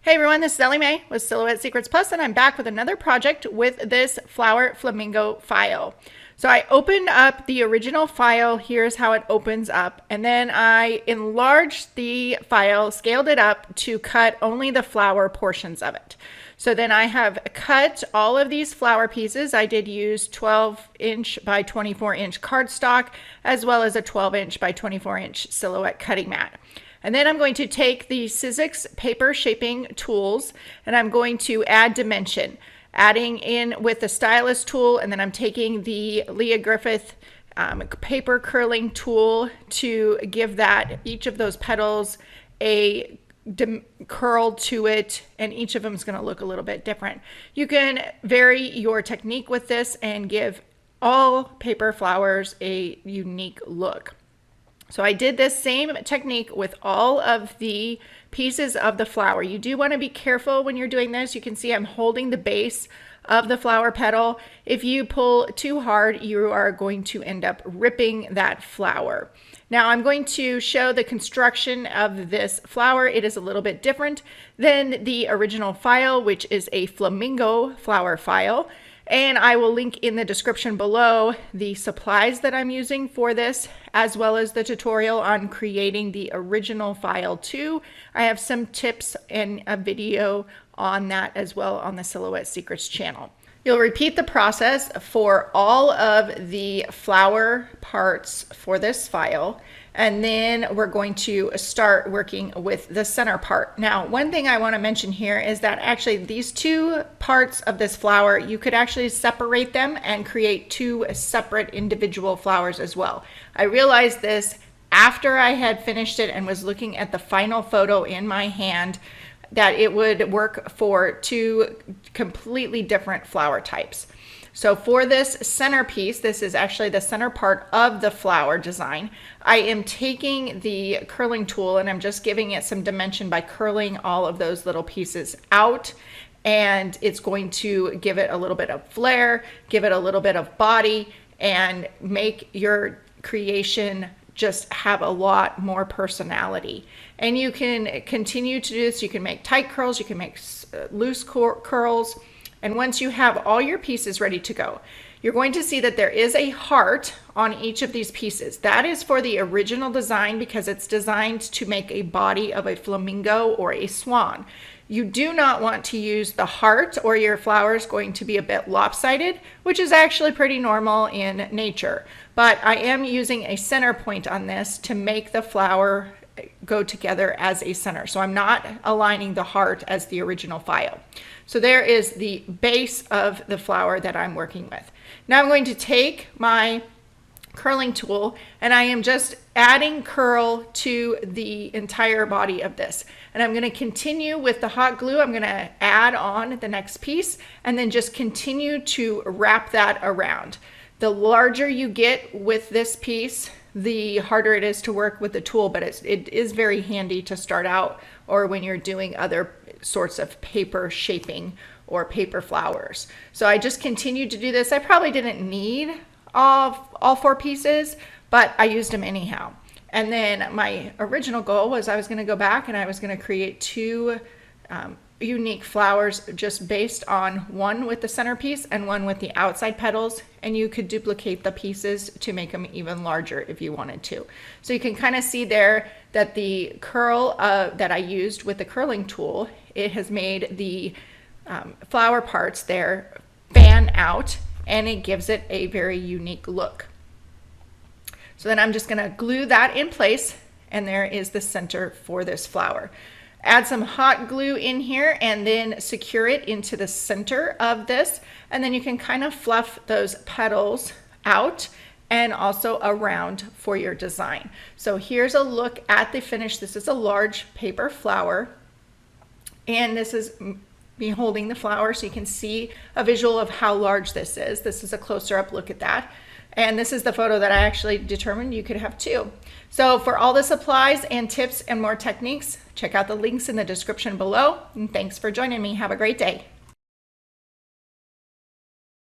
Hey everyone, this is Ellie Mae with Silhouette Secrets Plus, and I'm back with another project with this Flower Flamingo file. So I opened up the original file. Here's how it opens up. And then I enlarged the file, scaled it up to cut only the flower portions of it. So then I have cut all of these flower pieces. I did use 12-inch by 24-inch cardstock, as well as a 12-inch by 24-inch silhouette cutting mat. And then I'm going to take the Sizzix paper shaping tools and I'm going to add dimension, adding in with the stylus tool, and then I'm taking the Leah Griffith paper curling tool to give that each of those petals a curl to it, and each of them is going to look a little bit different. You can vary your technique with this and give all paper flowers a unique look. So I did this same technique with all of the pieces of the flower. You do want to be careful when you're doing this. You can see I'm holding the base of the flower petal. If you pull too hard, you are going to end up ripping that flower. Now I'm going to show the construction of this flower. It is a little bit different than the original file, which is a flamingo flower file. And I will link in the description below the supplies that I'm using for this, as well as the tutorial on creating the original file too. I have some tips and a video on that as well on the Silhouette Secrets channel. You'll repeat the process for all of the flower parts for this file, and then we're going to start working with the center part. Now, one thing I want to mention here is that actually these two parts of this flower, you could actually separate them and create two separate individual flowers as well. I realized this after I had finished it and was looking at the final photo in my hand, that it would work for two completely different flower types. So for this centerpiece, this is actually the center part of the flower design. I am taking the curling tool and I'm just giving it some dimension by curling all of those little pieces out. And it's going to give it a little bit of flair, give it a little bit of body, and make your creation just have a lot more personality. And you can continue to do this. You can make tight curls, you can make loose curls. And once you have all your pieces ready to go, you're going to see that there is a heart on each of these pieces. That is for the original design because it's designed to make a body of a flamingo or a swan. You do not want to use the heart or your flower is going to be a bit lopsided, which is actually pretty normal in nature. But I am using a center point on this to make the flower go together as a center. So I'm not aligning the heart as the original file. So there is the base of the flower that I'm working with. Now I'm going to take my curling tool and I am just adding curl to the entire body of this. And I'm going to continue with the hot glue. I'm going to add on the next piece and then just continue to wrap that around. The larger you get with this piece, the harder it is to work with the tool, but it is very handy to start out or when you're doing other sorts of paper shaping or paper flowers. So I just continued to do this. I probably didn't need all four pieces, but I used them anyhow. And then my original goal was I was going to go back and I was going to create two unique flowers just based on one with the centerpiece and one with the outside petals, and you could duplicate the pieces to make them even larger if you wanted to. So you can kind of see there that the curl that I used with the curling tool, it has made the flower parts there fan out and it gives it a very unique look. So then I'm just going to glue that in place, and there is the center for this flower. Add some hot glue in here and then secure it into the center of this, and then you can kind of fluff those petals out and also around for your design. So here's a look at the finish. This is a large paper flower, and this is me holding the flower so you can see a visual of how large this is. This is a closer up look at that. And this is the photo that I actually determined you could have too. So for all the supplies and tips and more techniques, check out the links in the description below. And thanks for joining me. Have a great day.